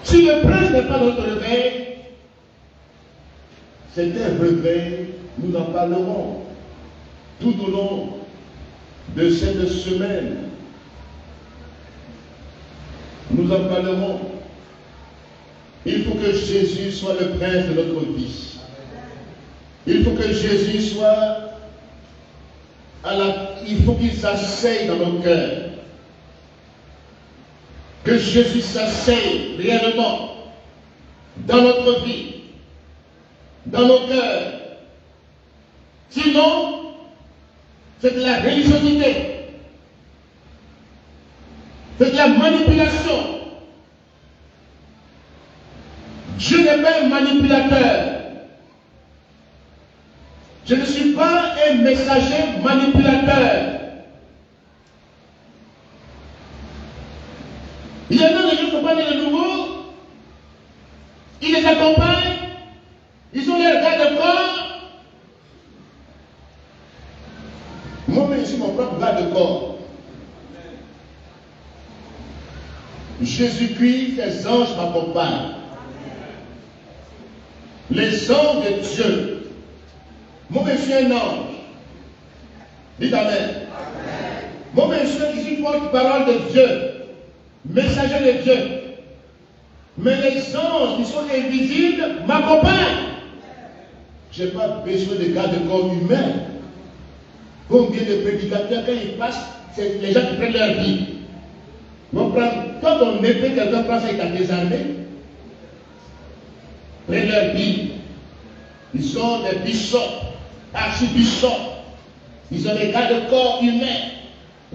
Si le prince n'est pas notre réveil, c'est un réveil, nous en parlerons tout au long de cette semaine. Nous en parlerons. Il faut que Jésus soit le prince de notre vie. Il faut que Jésus soit il faut qu'il s'asseye dans nos cœurs. Que Jésus s'asseye réellement dans notre vie, dans nos cœurs. Sinon, c'est de la religiosité. C'est de la manipulation. Dieu n'est pas un manipulateur. Je ne suis pas un messager manipulateur. Il y en a des gens qui sont pas nés de nouveau. Ils les accompagnent. Ils sont les gardes de corps. Moi-même, je suis mon propre garde de corps. Jésus-Christ, ses anges m'accompagnent. Les anges de Dieu. Moi, je suis un ange. Dites Amen. Moi, je suis porte-parole de Dieu, messager de Dieu. Mais les anges qui sont invisibles m'accompagnent. Je n'ai pas besoin de garde-corps humain. Combien de prédicateurs, quand ils passent, c'est les gens qui prennent leur vie. Quand on épée, quelqu'un prend ça et t'a désarmé, prennent leur vie. Ils sont des bishops, archibishops. Ils ont des garde-corps humains.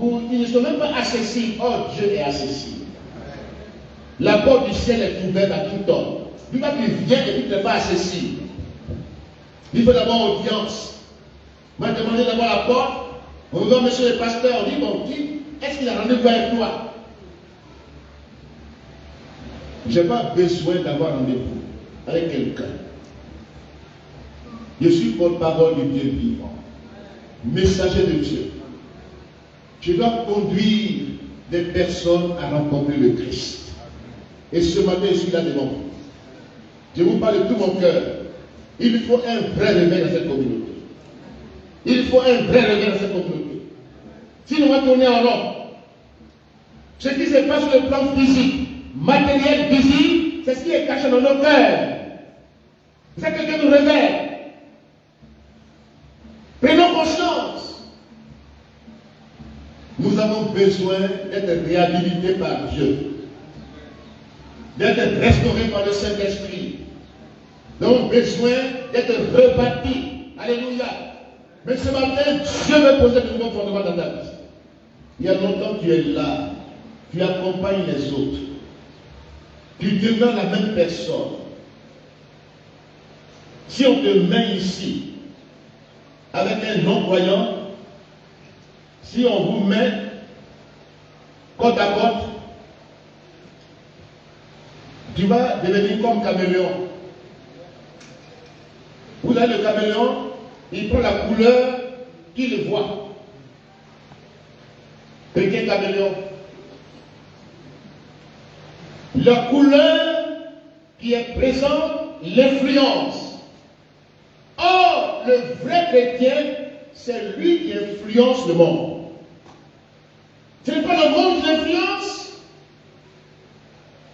Ils ne sont même pas accessibles. Oh, Dieu est accessible. La porte du ciel est ouverte à tout homme. Du coup, tu viens et tu n'es pas accessible. Il faut d'abord audience. On va demander d'abord la porte. On va voir monsieur le pasteur. On dit, bon, est-ce qu'il a rendez-vous avec toi? Je n'ai pas besoin d'avoir rendez-vous avec quelqu'un. Je suis porte-parole du Dieu vivant, messager de Dieu. Je dois conduire des personnes à rencontrer le Christ. Et ce matin, je suis là devant vous. Je vous parle de tout mon cœur. Il faut un vrai réveil dans cette communauté. Il faut un vrai regard dans cette communauté. Si nous va tourner en rond, ce qui se passe sur le plan physique, matériel, visible, c'est ce qui est caché dans nos cœurs. C'est ce que Dieu nous révèle. Prenons conscience. Nous avons besoin d'être réhabilités par Dieu, d'être restaurés par le Saint-Esprit. Nous avons besoin d'être rebâtis. Alléluia. Mais ce matin, Dieu veut poser de nouveaux fondements dans ta vie. Il y a longtemps, tu es là. Tu accompagnes les autres. Tu demeures la même personne. Si on te met ici, avec un non-croyant, si on vous met côte à côte, tu vas devenir comme caméléon. Vous avez le caméléon, il prend la couleur qu'il voit. Petit caméléon. La couleur qui est présente l'influence. Or, le vrai chrétien, c'est lui qui influence le monde. Ce n'est pas le monde qui l'influence,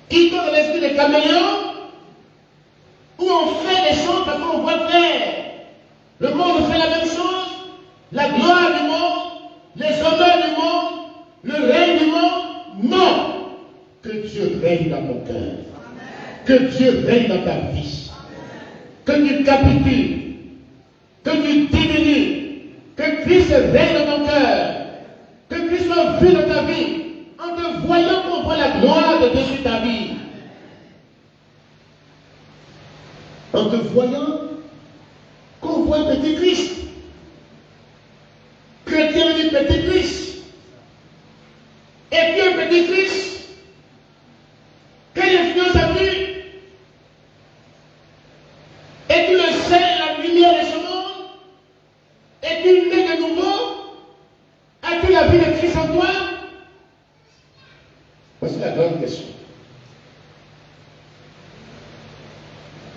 qui donne l'esprit des caméléons, où on fait les choses parce qu'on voit faire. Le monde fait la même chose, la gloire du monde, les honneurs du monde, le règne du monde. Non! Que Dieu règne dans ton cœur. Que Dieu règne dans ta vie. Que tu capitules. Que tu diminues. Que Christ règne dans ton cœur. Que Christ soit vu dans ta vie. En te voyant qu'on voit la gloire de Dieu sur ta vie. En te voyant qu'on voit un petit Christ. Chrétien dit petit Christ. Et puis un petit Christ. Quelle influence as-tu? Es-tu le sel, la lumière de ce monde? Es-tu né de nouveau? As-tu la vie de Christ en toi? Voici la grande question.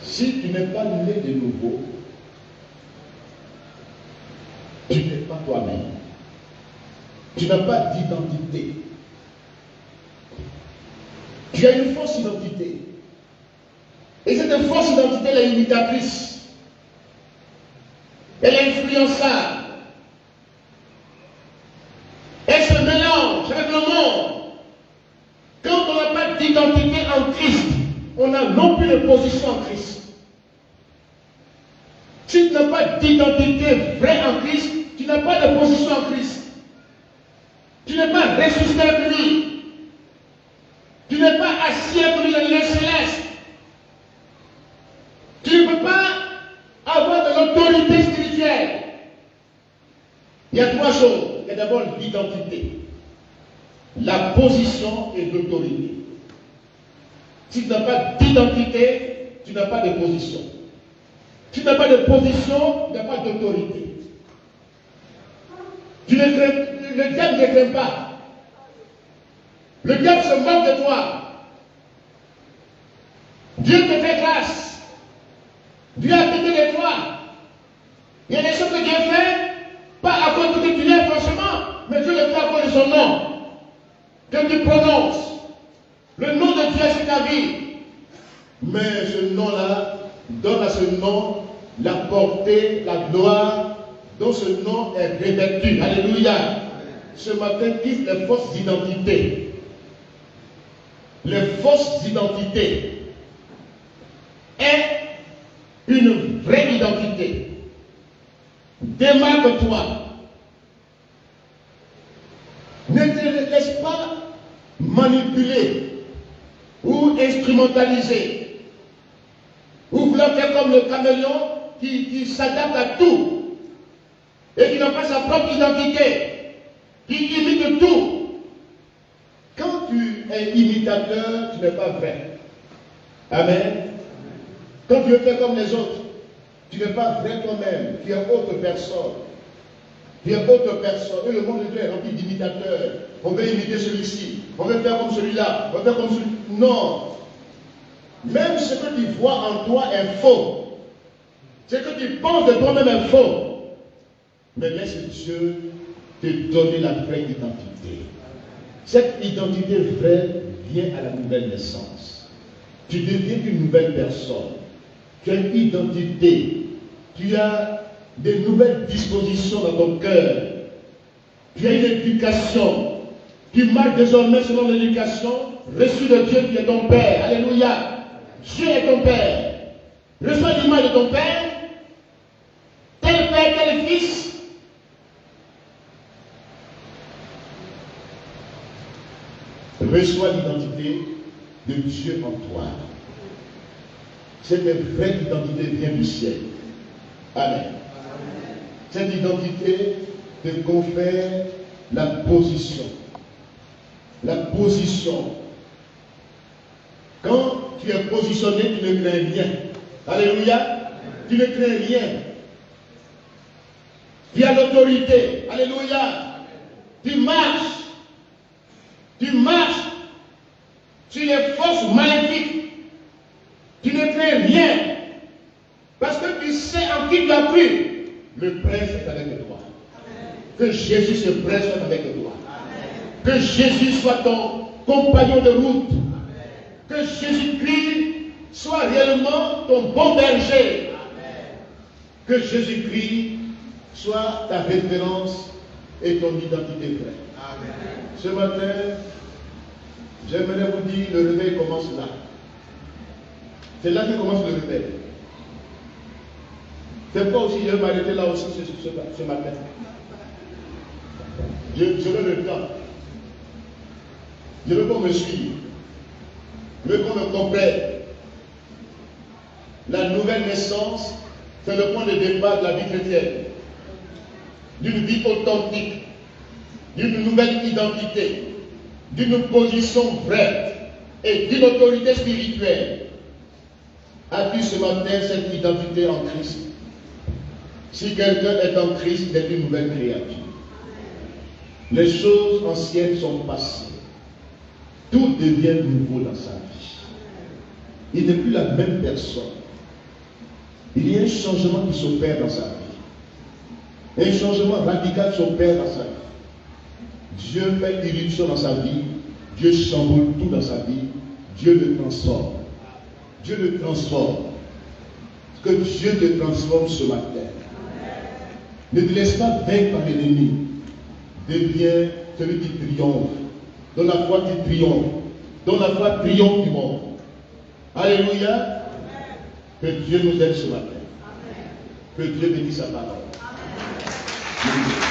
Si tu n'es pas né de nouveau, tu n'es pas toi-même. Tu n'as pas d'identité. Tu as une fausse identité. Et cette fausse identité, elle est imitatrice. Elle est influençable. Elle se mélange avec le monde. Quand on n'a pas d'identité en Christ, on n'a non plus de position en Christ. Si tu n'as pas d'identité vraie en Christ, tu n'as pas de position en Christ. Tu n'es pas ressuscité avec lui. Tu n'es pas assis avec lui dans le céleste. Tu ne peux pas avoir de l'autorité spirituelle. Il y a trois choses. Il y a d'abord l'identité, la position et l'autorité. Si tu n'as pas d'identité, tu n'as pas de position. Si tu n'as pas de position, tu n'as pas d'autorité. Le diable ne craint pas. Le diable se moque de toi. Dieu te fait grâce. Dieu a quitté de toi. Il y a des choses que Dieu fait, pas à cause que tu l'aimes forcément, mais Dieu le fait à cause de son nom. Que tu prononces. Le nom de Dieu sur ta vie. Mais ce nom-là donne à ce nom la portée, la gloire dont ce nom est revêtu. Alléluia. Ce matin, quitte les fausses identités. Les fausses identités est une vraie identité. Démarque-toi. Ne te laisse pas manipuler ou instrumentaliser ou vouloir faire comme le caméléon qui s'adapte à tout et qui n'a pas sa propre identité, qui imite tout. Quand tu es imitateur, tu n'es pas vrai. Amen. Quand tu veux faire comme les autres, tu n'es pas vrai toi-même. Tu es autre personne. Tu es autre personne. Et le monde de Dieu est rempli d'imitateurs. On veut imiter celui-ci. On veut faire comme celui-là. On veut faire comme celui-là. Non. Même ce que tu vois en toi est faux. Ce que tu penses de toi-même est faux. Mais laisse Dieu te donner la vraie identité. Cette identité vraie vient à la nouvelle naissance. Tu deviens une nouvelle personne. Tu as une identité. Tu as des nouvelles dispositions dans ton cœur. Tu as une éducation. Tu marches désormais selon l'éducation reçue de Dieu qui est ton Père. Alléluia. Dieu est ton Père. Reçois l'image de ton Père. Tel Père, tel Fils. Reçois l'identité de Dieu en toi. Cette vraie identité vient du ciel. Amen. Cette identité te confère la position. La position. Quand tu es positionné, tu ne crains rien. Alléluia. Tu ne crains rien. Tu as l'autorité. Alléluia. Tu marches. Tu marches sur les forces maléfiques. Tu ne crains rien. Parce que tu sais en qui tu as cru. Le prince est avec toi. Que Jésus se présente avec toi. Que Jésus soit ton compagnon de route. Que Jésus-Christ soit réellement ton bon berger. Que Jésus-Christ soit ta référence et ton identité vraie. Ce matin, j'aimerais vous dire, le réveil commence là. C'est là que commence le réveil. C'est pas aussi, je vais m'arrêter là aussi ce matin. Je veux le temps. Je veux qu'on me suive. Je veux qu'on me comprenne. La nouvelle naissance, c'est le point de départ de la vie chrétienne. D'une vie authentique, d'une nouvelle identité, d'une position vraie et d'une autorité spirituelle. As-tu ce matin cette identité en Christ? Si quelqu'un est en Christ, il est une nouvelle créature. Les choses anciennes sont passées. Tout devient nouveau dans sa vie. Il n'est plus la même personne. Il y a un changement qui s'opère dans sa vie. Un changement radical s'opère dans sa vie. Dieu fait irruption dans sa vie. Dieu chamboule tout dans sa vie. Dieu le transforme. Dieu le transforme. Que Dieu te transforme ce matin. Ne te laisse pas vaincre par l'ennemi. Deviens celui qui triomphe. Dans la foi qui triomphe. Dans la foi triomphe du monde. Alléluia. Que Dieu nous aide ce matin. Que Dieu bénisse sa parole. Amen.